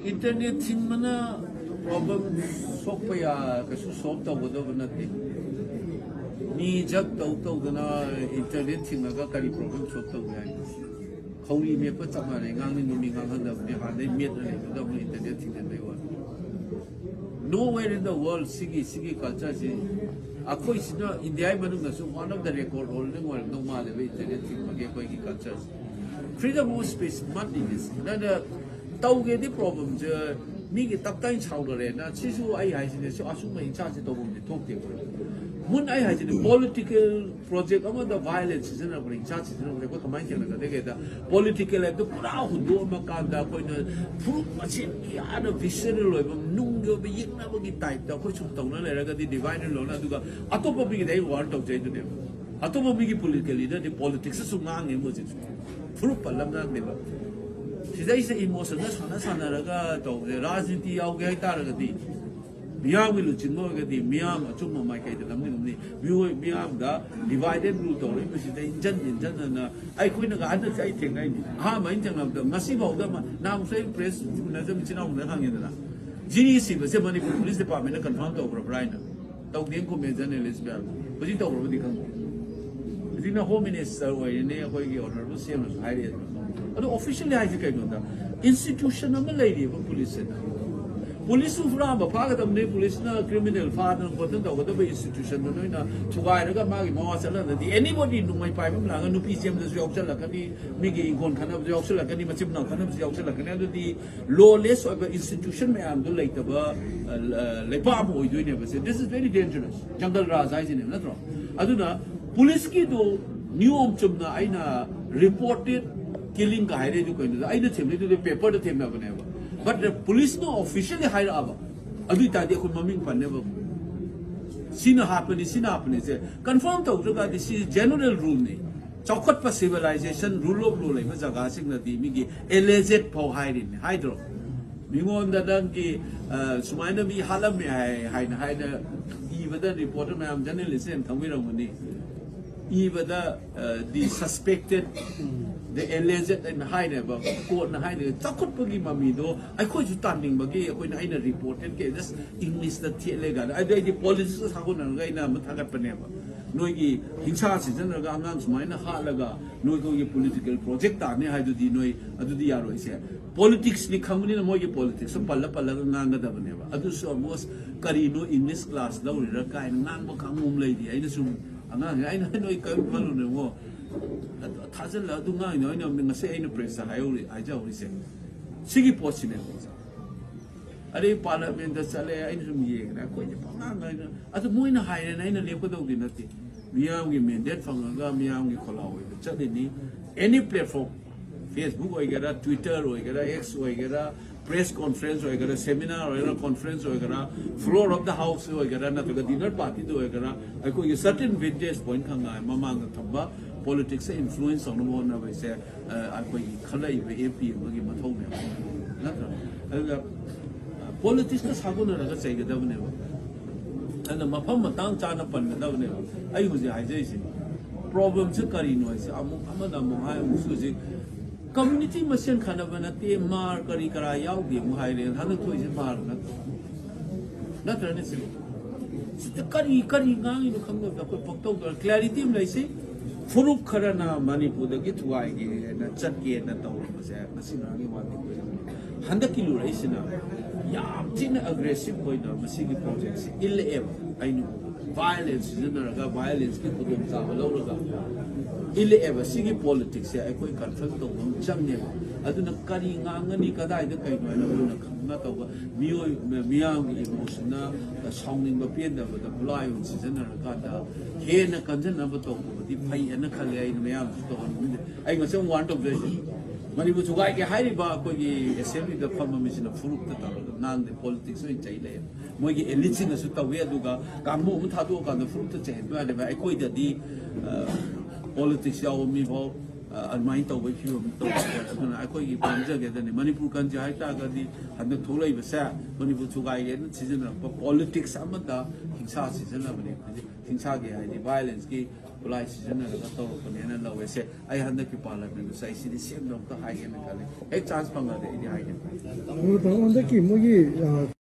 internet thing mana problem sok pa ya kasu solve ta bodo banati ni jak tau dana internet thing naga kari problem solve ta ya khawri me pa chama re ngang ni mi ngang han da ne ha dai met ne da internet thing ne wa nowhere in the world sigi culture si akoi sina India manung na so one of the record holding world no ma le internet thing mage koi ki culture freedom of space mat is na tau ge di problem je mi ge tap tai chau re na chi su ai hai sin so asu mai cha chi to bum de thok de ko mun ai hai sin political project ama the violence is na bring cha chi no ko kamai ke na de ge da political e to pura hu do ma ka da ko na pru ma chi ya na visceral lo bum nung ge bi yik na ba gi type da ko chu tong na le ra ga di divide lo na du ga atop bi ge dai war tok jai du de atop bi gi political leader di politics su ngang e mo chi pru pa lam na de ba today is emotion na sana raga to rajniti yaw ge ta raga di miyam gi lu chin mo ge di miyam achum mo mai kai da lam ni miyam da divided rule to ri mi dai jan na ai khoi na ga an sai theng nai ni ha mai theng lam da ngasi bau da ma nam sai press na jam chinau na hang yin da GEC ba se mani police department na confirm to pro brian to ding ko me journalist ba bu ji to pro di khang di na home minister wa ne khoi gi order bu sem na hai re ado officially hai kai no da institution am lai ri ba police na police ufra ba pha ga dam ne police na criminal fa na ko tan da ba institution no na thugai ra ga ma gi ma sa la di anybody no mai pai ba la ga nu pi sem da job sa la ka ni mi gi gon khana job sa la ka ni ma chip na khana job sa la ka ni di lawless of institution me am do lai ta ba lai pa mo oi do ne ba se this is very dangerous jungle raj ai ne na tro aduna police ki do niyom chumna aina reported killing ka haire du koin da aina themle du paper da themna bane ba but the police no officially hire aba adu ta de ko maming panne ba sina happen se confirm to ga this is general rule ne chokot pa civilization rule of law lai ma jaga sing na di mi gi alleged pau haire ne hydro mingon da dang ki sumaina bi halam me hai na even the reporter ma am journalist em thangwi rang ni even the suspected the alleged and high never court na high ne takot pagi mami do ai ko ju taning bagi ko na ina reported ke just English the thele ga ai the politics sa ko na ga ina mathagat pa ne ba noi gi hingsa si jan ga angan sumai na ha laga noi ko gi political project ta ne hai du di noi adu di yaro ise politics ni khamuni na moi gi politics so palla ga ngang da ba ne ba adu so almost kari no English class da ri ra kai ngang ba kangum lai di ai na sum angan ai na noi ka malu ne mo 타질 나도 나 이놈이 없는 거 세이는 프레스 하요리 아자 우리 세 시기 포치네 아리 파르멘트 살에 아이 좀 얘기나 거기 방안 나 아주 뭐이나 하이네 나이는 레고도 되는데 미야우기 맨데트 방가 미야우기 콜라오 저리니 any platform Facebook 오이게라 트위터 오이게라 X 오이게라 press conference 오이게라 seminar 오이게라 conference 오이게라 floor of the house 오이게라 나도 dinner party 도 오이게라 아이고 이 certain vantage point 강가 마망가 탑바 politics influence on the one of us I color AP magi mathau me na politics ka saguna ra sai ga dabne ba ana mafam matang chana pan da ne ai hu ji ai jai si problem se kari no se amu amada mo hai musu ji community masen khana bana te mar kari kara yaw gi mu hai re thana thoi se mar na tra ne se kari ngang no kham da ko pakto clarity mai se Furup karana Manipur the get why and a chatki and a tower was a Masinagi one. 100 kilo race now. Yam aggressive point of Masigi projects. Ill ever. I know. Violence, violence, people don't have a lot of ill ever. Sigi politics, I quite confront them. Jamnia. I do not carry Nangani Kadai the kind of not over Miang emotional, sounding the pain of the blind which is in a gata. Here in a content number talk over the pay and a Kalay in Miam. I was some want of vision. When it was like a high bar, assembly the confirmation of Furuk, the politics in Chile. Mogi elitin as to where Duga, Gamu Tadu, and the fruit to change. I quit the politics, Yao Mivo. ꯑꯗꯨꯃꯥꯏꯅ ꯇꯧꯕꯒꯤ ꯐꯤꯕꯝ ꯇꯧꯔꯦ ꯑꯗꯨꯅ ꯑꯩꯈꯣꯏꯒꯤ ꯄꯥꯝꯖꯒꯦꯗꯅꯤ ꯃꯅꯤꯄꯨꯔ ꯀꯟꯁꯦ ꯍꯥꯏꯇꯥꯔꯒꯗꯤ ꯍꯟꯗꯛ ꯊꯣꯛꯂꯛꯏꯕꯁꯦ ꯃꯅꯤꯄꯨꯔ ꯊꯨꯒꯥꯏꯒꯦꯅ ꯁꯤꯖꯤꯟꯅꯔꯛꯄ politics ꯑꯃꯗ ꯍꯤꯡꯁꯥ ꯁꯤꯖꯤꯟꯅꯕꯅꯤ ꯍꯤꯡꯁꯥꯒꯤ ꯍꯥꯏꯗꯤ ꯚꯥꯏꯂꯦꯟꯁꯀꯤ ꯈꯨꯠꯂꯥꯏ ꯁꯤꯖꯤꯟꯅꯔꯒ ꯇꯧꯔꯛꯄꯅꯦꯅ ꯂꯧꯋꯦ ꯁꯦ ꯑꯩ ꯍꯟꯗꯛꯀꯤ ꯄꯥꯔꯂꯥꯃꯦꯟꯗꯨꯁꯨ ꯑꯩ ꯁꯤꯗꯤ ꯁꯦꯝꯗ ꯑꯝꯇ ꯍꯥꯏꯒꯦꯅ ꯈꯜꯂꯤ ꯍꯦꯛ ꯆꯥꯟꯁ ꯐꯪꯉꯗꯤ ꯑꯩꯗꯤ ꯍꯥꯏꯒꯦ ꯍꯟꯗꯛꯀꯤ ꯃꯣꯏꯒꯤ